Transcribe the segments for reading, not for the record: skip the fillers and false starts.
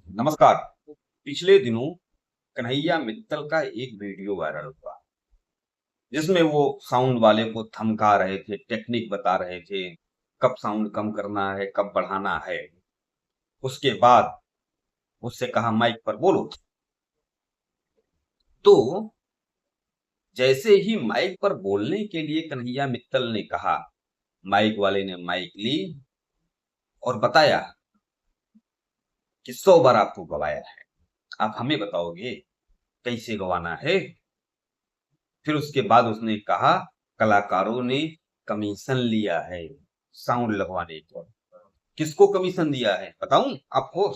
नमस्कार। पिछले दिनों कन्हैया मित्तल का एक वीडियो वायरल हुआ जिसमें वो साउंड वाले को धमका रहे थे, टेक्निक बता रहे थे, कब साउंड कम करना है, कब बढ़ाना है। उसके बाद उससे कहा माइक पर बोलो। तो जैसे ही माइक पर बोलने के लिए कन्हैया मित्तल ने कहा, माइक वाले ने माइक ली और बताया कि 100 बार आपको गवाया है, आप हमें बताओगे कैसे गवाना है। फिर उसके बाद उसने कहा कलाकारों ने कमीशन लिया है साउंड लगवाने पर। किसको कमीशन दिया है बताऊं आपको?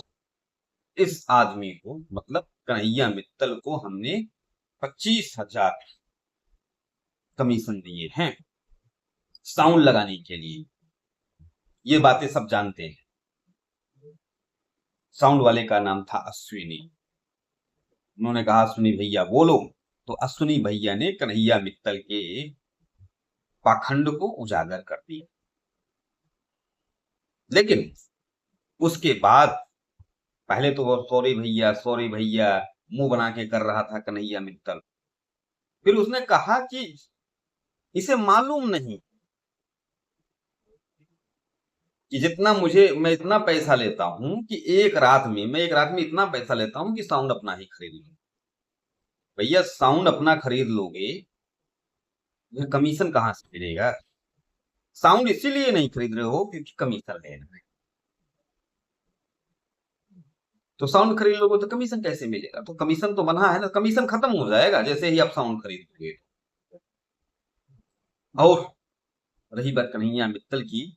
इस आदमी को, मतलब कन्हैया मित्तल को हमने 25,000 कमीशन दिए हैं साउंड लगाने के लिए। ये बातें सब जानते हैं। साउंड वाले का नाम था अश्विनी। उन्होंने कहा अश्विनी भैया बोलो, तो अश्विनी भैया ने कन्हैया मित्तल के पाखंड को उजागर कर दिया। लेकिन उसके बाद पहले तो वो सॉरी भैया मुंह बना के कर रहा था कन्हैया मित्तल। फिर उसने कहा कि इसे मालूम नहीं कि मैं इतना पैसा लेता हूं कि एक रात में इतना पैसा लेता हूं कि साउंड अपना ही खरीद लूं। भैया साउंड अपना खरीद लोगे, फिर कमीशन कहां से मिलेगा? साउंड इसीलिए नहीं खरीद रहे हो क्योंकि कमीशन लेना है। तो साउंड खरीद लोगे तो कमीशन कैसे मिलेगा? तो कमीशन तो बना है ना, कमीशन खत्म हो जाएगा जैसे ही आप साउंड खरीदोगे। और रही बात कन्हैया मित्तल की,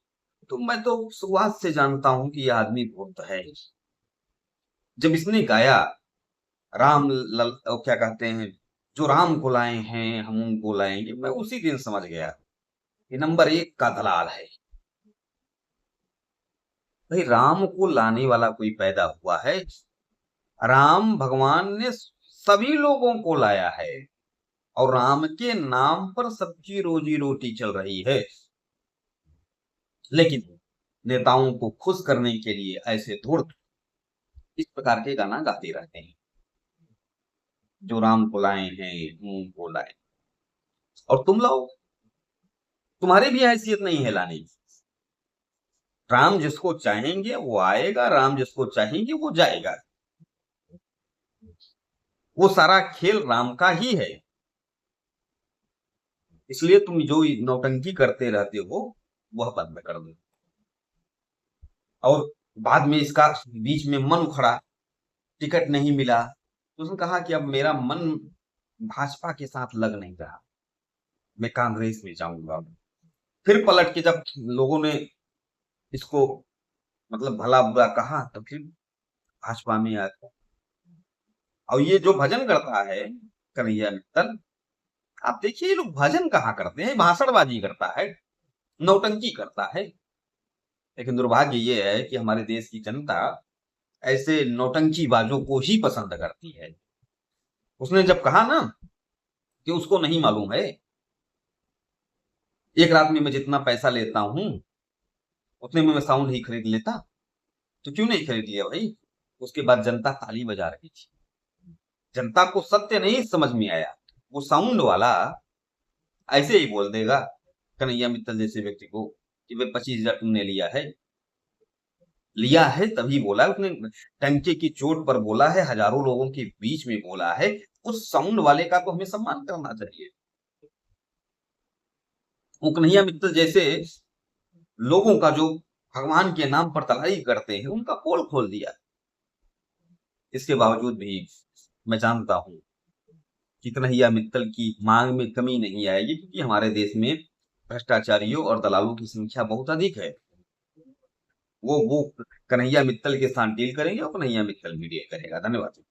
तो मैं तो शुरुआत से जानता हूं कि यह आदमी बहुत है। जब इसने गाया क्या कहते हैं, जो राम को लाए हैं हम उनको लाएंगे, मैं उसी दिन समझ गया कि नंबर एक का दलाल है। भाई राम को लाने वाला कोई पैदा हुआ है? राम भगवान ने सभी लोगों को लाया है और राम के नाम पर सबकी रोजी रोटी चल रही है। लेकिन नेताओं को खुश करने के लिए ऐसे धूर्त इस प्रकार के गाना गाते रहते हैं, जो राम को लाए हैं हम को लाए। और तुम लोग, तुम्हारी भी हैसियत नहीं है लाने की। राम जिसको चाहेंगे वो आएगा, राम जिसको चाहेंगे वो जाएगा। वो सारा खेल राम का ही है। इसलिए तुम जो नौटंकी करते रहते हो वह बंद कर दो। और बाद में इसका बीच में मन उखड़ा, टिकट नहीं मिला, तो उसने कहा कि अब मेरा मन भाजपा के साथ लग नहीं रहा, मैं कांग्रेस में जाऊंगा। फिर पलट के जब लोगों ने इसको मतलब भला बुरा कहा तो फिर भाजपा में आ गया। और ये जो भजन करता है कन्हैया मित्तल, आप देखिए ये लोग भजन कहाँ करते हैं, भाषणबाजी करता है, नौटंकी करता है। लेकिन दुर्भाग्य ये है कि हमारे देश की जनता ऐसे नौटंकी बाजों को ही पसंद करती है। उसने जब कहा ना कि उसको नहीं मालूम है, एक रात में मैं जितना पैसा लेता हूं उतने में मैं साउंड ही खरीद लेता, तो क्यों नहीं खरीद लिया भाई? उसके बाद जनता ताली बजा रही थी। जनता को सत्य नहीं समझ में आया। वो साउंड वाला ऐसे ही बोल देगा कन्हैया मित्तल जैसे व्यक्ति को कि भाई 25,000 तुमने लिया है तभी बोला उसने। टंके की चोट पर बोला है, हजारों लोगों के बीच में बोला है। उस साउंड वाले का तो हमें सम्मान करना चाहिए। वो कन्हैया मित्तल जैसे लोगों का जो भगवान के नाम पर तलाई करते हैं उनका पोल खोल दिया। इसके बावजूद भी मैं जानता हूं कि कन्हैया मित्तल की मांग में कमी नहीं आएगी, क्योंकि हमारे देश में भ्रष्टाचारियों और दलालों की संख्या बहुत अधिक है। वो कन्हैया मित्तल के साथ डील करेंगे और कन्हैया मित्तल भी डील करेगा। धन्यवाद।